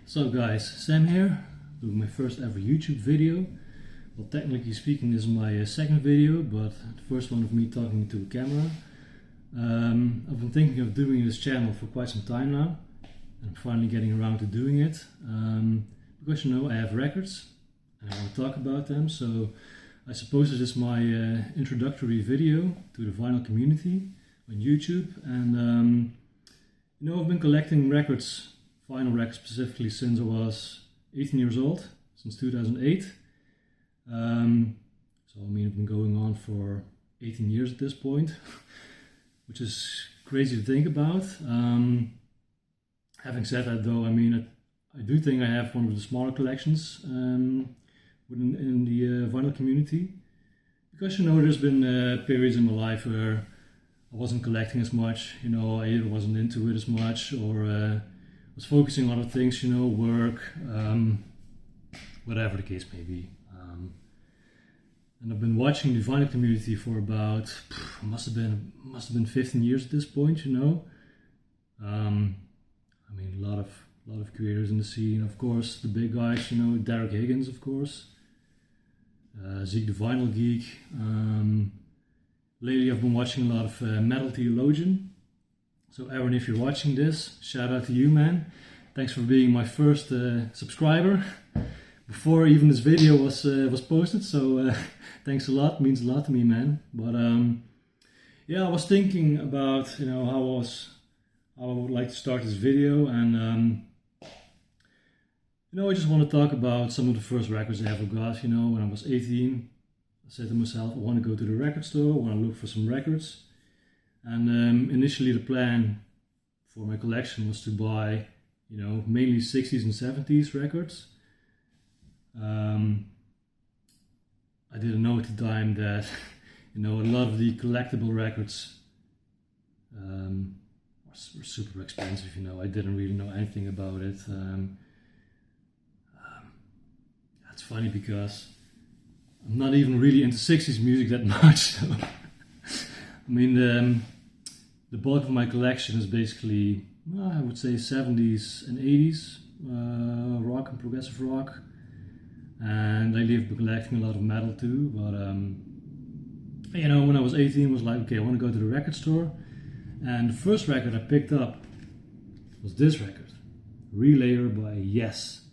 So guys, Sam here, doing my first ever YouTube video. Well, technically speaking, this is my second video, but the first one of me talking to a camera. I've been thinking of doing this channel for quite some time now, and I'm finally getting around to doing it. Because you know, I have records, and I want to talk about them, so I suppose this is my introductory video to the vinyl community on YouTube. And you know, I've been collecting records, vinyl records specifically, since I was 18 years old, since 2008. So I mean, I've been going on for 18 years at this point, which is crazy to think about. Having said that though, I mean, I do think I have one of the smaller collections in the vinyl community, because you know, there's been periods in my life where I wasn't collecting as much, you know, I either wasn't into it as much, or was focusing on other things, you know, work, whatever the case may be. And I've been watching the vinyl community for about, must have been 15 years at this point, you know. I mean, a lot of creators in the scene, of course, the big guys, you know, Derek Higgins, of course, Zeke the Vinyl Geek. Lately I've been watching a lot of Metal Theologian. So Aaron, if you're watching this, shout out to you, man. Thanks for being my first subscriber before even this video was posted. So thanks a lot, means a lot to me, man. But yeah, I was thinking about, you know, how I would like to start this video, and you know, I just want to talk about some of the first records I ever got. You know, when I was 18, I said to myself, I want to go to the record store, I want to look for some records. And initially the plan for my collection was to buy, you know, mainly 60s and 70s records. I didn't know at the time that, you know, a lot of the collectible records were super expensive, you know. I didn't really know anything about it. That's funny because I'm not even really into 60s music that much, so I mean, the bulk of my collection is basically, well, I would say 70s and 80s rock and progressive rock. And lately I've been collecting a lot of metal too, but you know, when I was 18 I was like, okay, I want to go to the record store. And the first record I picked up was this record, Relayer by Yes.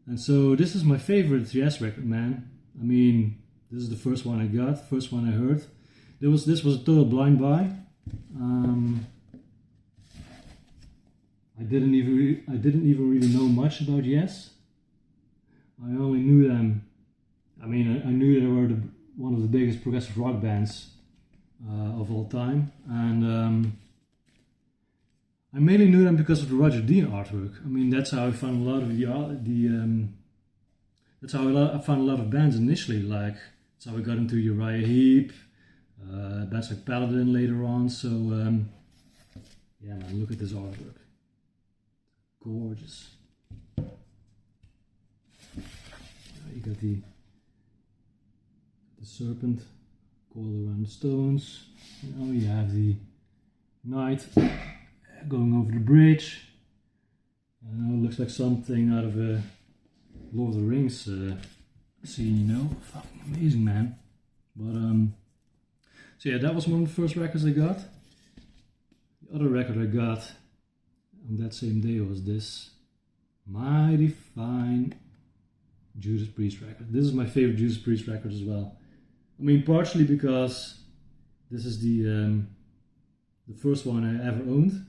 And so this is my favorite Yes record, man. I mean, this is the first one I got, first one I heard. This was a total blind buy. I didn't even really know much about Yes. I only knew them. I mean, I knew they were one of the biggest progressive rock bands of all time, and I mainly knew them because of the Roger Dean artwork. I mean, that's how I found a lot of that's how I found a lot of bands initially. Like, that's how I got into Uriah Heep, bands like Paladin later on. So yeah, man, look at this artwork, gorgeous. You got the serpent coiled around the stones. You know, you have the knight going over the bridge. You know, it looks like something out of a Lord of the Rings scene, you know. Fucking amazing, man. But so yeah, that was one of the first records I got. The other record I got on that same day was this Mighty Fine Judas Priest record. This is my favorite Judas Priest record as well. I mean, partially because this is the first one I ever owned.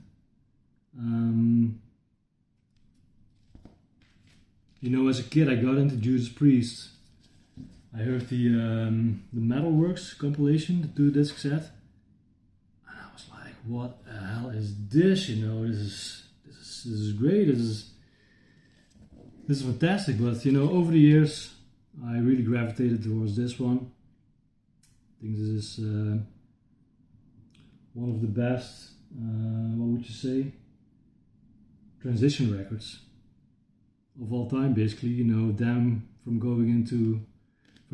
You know, as a kid I got into Judas Priest. I heard the Metalworks compilation, the 2-disc set, and I was like, what the hell is this? You know, this is great. This is fantastic. But you know, over the years I really gravitated towards this one. I think this is one of the best, what would you say, transition records of all time, basically. You know, them from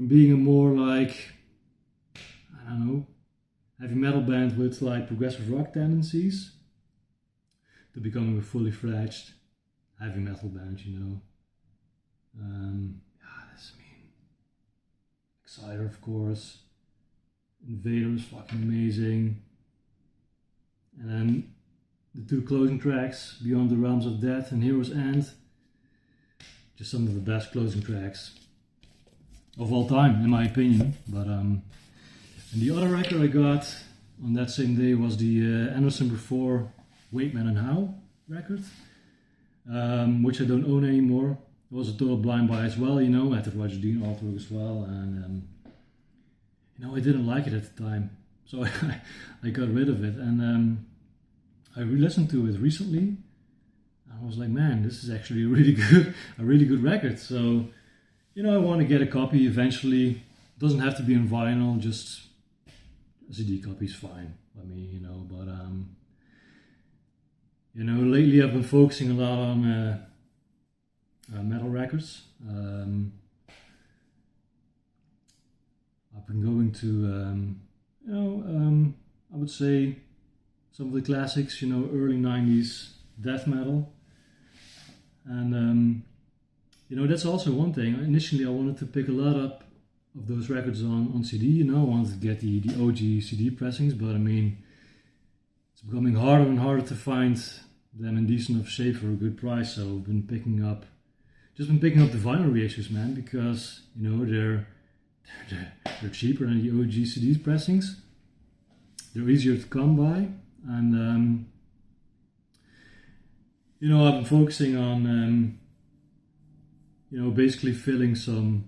being a more like, I don't know, heavy metal band with like progressive rock tendencies to becoming a fully fledged heavy metal band, you know. Exciter, of course. Invader is fucking amazing. And then the two closing tracks, Beyond the Realms of Death and Hero's End. Just some of the best closing tracks of all time, in my opinion. But and the other record I got on that same day was the Anderson Before Wakeman and How record, which I don't own anymore. It was a total blind buy as well, you know. I had the Roger Dean artwork as well, and you know, I didn't like it at the time, so I got rid of it. And I re-listened to it recently, and I was like, man, this is actually a really good record. So, you know, I want to get a copy eventually. It doesn't have to be on vinyl, just a CD copy is fine by me, you know. But you know, lately I've been focusing a lot on metal records. I've been going to, you know, I would say some of the classics, you know, early 90s death metal. And, you know, that's also one thing. Initially I wanted to pick a lot up of those records on CD, you know. I wanted to get the OG CD pressings, but I mean, it's becoming harder and harder to find them in decent enough shape for a good price. So I've been picking up the vinyl reissues, man, because, you know, they're cheaper than the OG CD pressings. They're easier to come by, and you know, I've been focusing on you know, basically filling some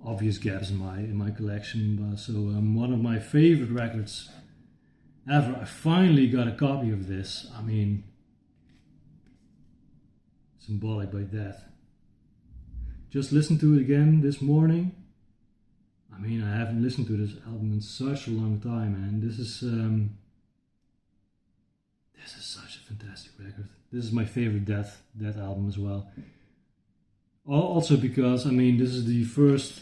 obvious gaps in my collection. So one of my favorite records ever, I finally got a copy of this. I mean, Symbolic by Death. Just listened to it again this morning. I mean, I haven't listened to this album in such a long time, and this is such a fantastic record. This is my favorite Death album as well. Also because, I mean, this is the first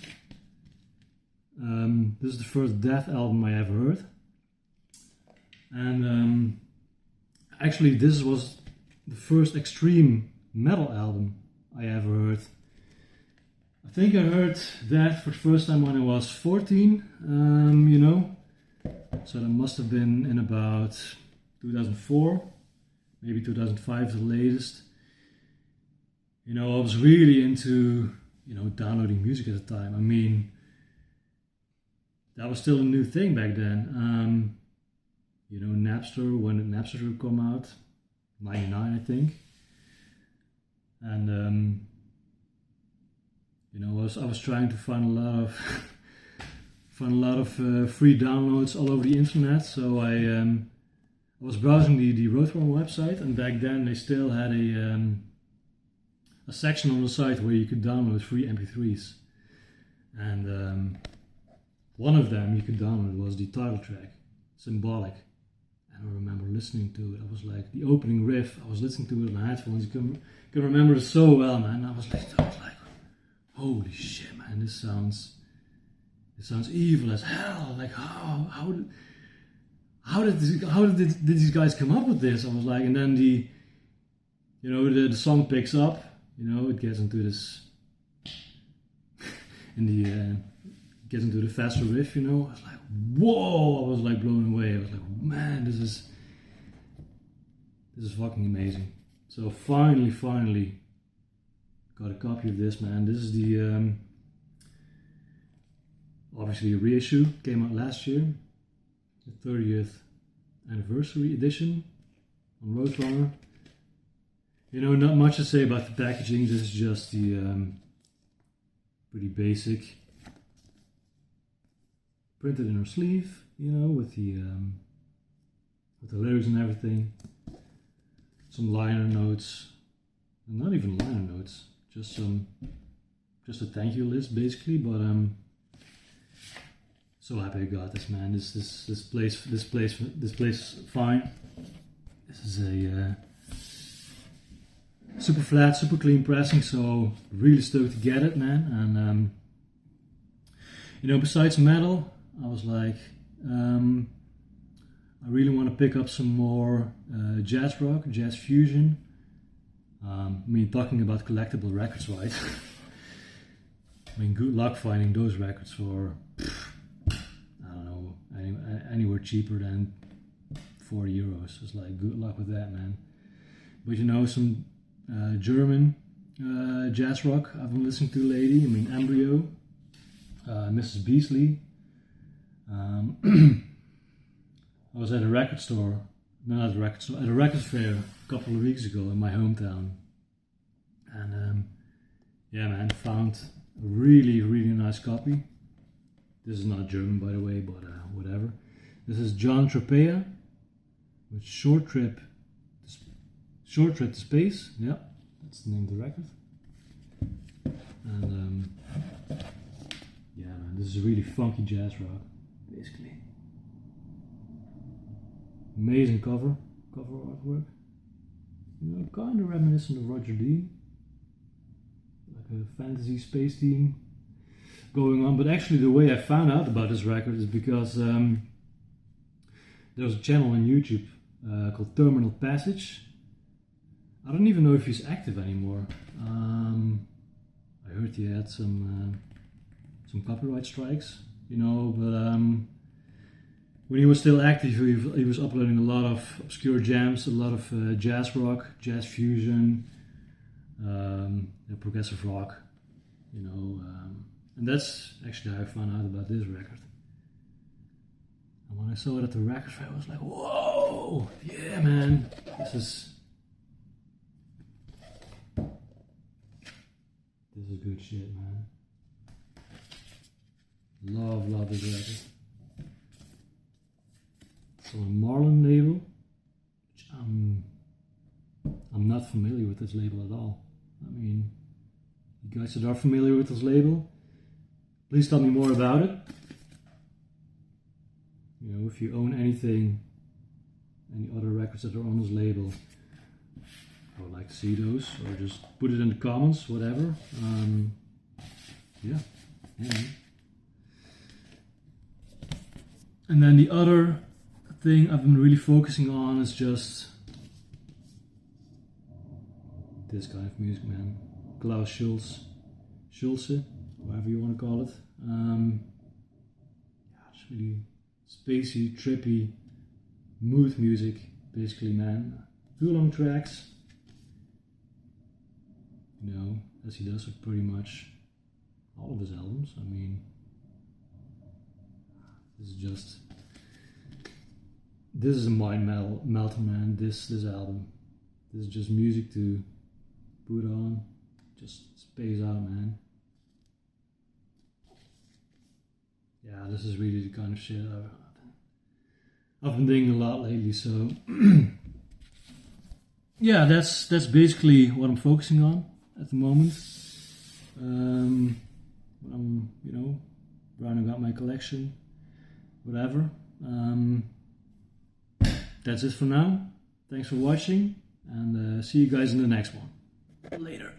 Death album I ever heard, and actually this was the first extreme metal album I ever heard. I think I heard that for the first time when I was 14, you know, so that must have been in about 2004, maybe 2005 the latest. You know, I was really into, you know, downloading music at the time. I mean, that was still a new thing back then. You know, Napster, when did Napster come out? 99, I think. And you know, I was trying to find a lot of free downloads all over the internet. So I was browsing the Roadrunner website, and back then they still had a section on the site where you could download free MP3s. And one of them you could download was the title track, Symbolic. And I remember listening to it. I was like, the opening riff, I was listening to it on headphones. You can remember it so well, man. I was like, holy shit, man, this sounds evil as hell. Like, how did these guys come up with this? I was like, and then the song picks up, you know, it gets into this gets into the faster riff, you know. I was like, whoa, I was like blown away. I was like, man, this is fucking amazing. So finally got a copy of this, man. This is the obviously a reissue, came out last year, the 30th anniversary edition on Roadrunner. You know, not much to say about the packaging. This is just the pretty basic, printed in her sleeve, you know, with the lyrics and everything. Some liner notes, not even liner notes, just a thank you list basically. But so happy I got this, man. This plays fine. This is a super flat, super clean pressing, so really stoked to get it, man. And you know, besides metal, I was like, I really want to pick up some more jazz rock, jazz fusion. I mean, talking about collectible records, right? I mean, good luck finding those records for, I don't know, anywhere cheaper than 40 euros. It's like, good luck with that, man. But you know, some German jazz rock I've been listening to lately. I mean, Embryo, Mrs. Beasley. I was at a record store, no, not a record store, at a record fair a couple of weeks ago in my hometown. And yeah, man, found a really, really nice copy. This is not German, by the way, but whatever. This is John Tropea with Short Trip to Space. Yeah, that's the name of the record. And yeah, man, this is really funky jazz rock, basically. Amazing cover artwork. You know, kind of reminiscent of Roger Dean. Like a fantasy space theme going on. But actually, the way I found out about this record is because there was a channel on YouTube called Terminal Passage. I don't even know if he's active anymore. I heard he had some copyright strikes, you know, but when he was still active, he was uploading a lot of obscure jams, a lot of jazz rock, jazz fusion, progressive rock, you know, and that's actually how I found out about this record. And when I saw it at the record fair, I was like, whoa, yeah, man, this is good shit, man. Love this record. It's on a Marlin label, which I'm not familiar with this label at all. I mean, you guys that are familiar with this label, please tell me more about it. You know, if you own anything, any other records that are on this label, I would like to see those, or just put it in the comments, whatever. Yeah. And then the other thing I've been really focusing on is just this kind of music, man. Klaus Schulze, whatever you want to call it. Yeah, it's really spacey, trippy, mood music, basically, man. 2 long tracks. You know, as he does with pretty much all of his albums. I mean, this is a mind melter, man. This album, this is just music to put on, just space out, man. Yeah, this is really the kind of shit I've been digging a lot lately. So yeah, that's basically what I'm focusing on at the moment. I'm, you know, rounding out my collection, whatever. That's it for now. Thanks for watching, and see you guys in the next one. Later.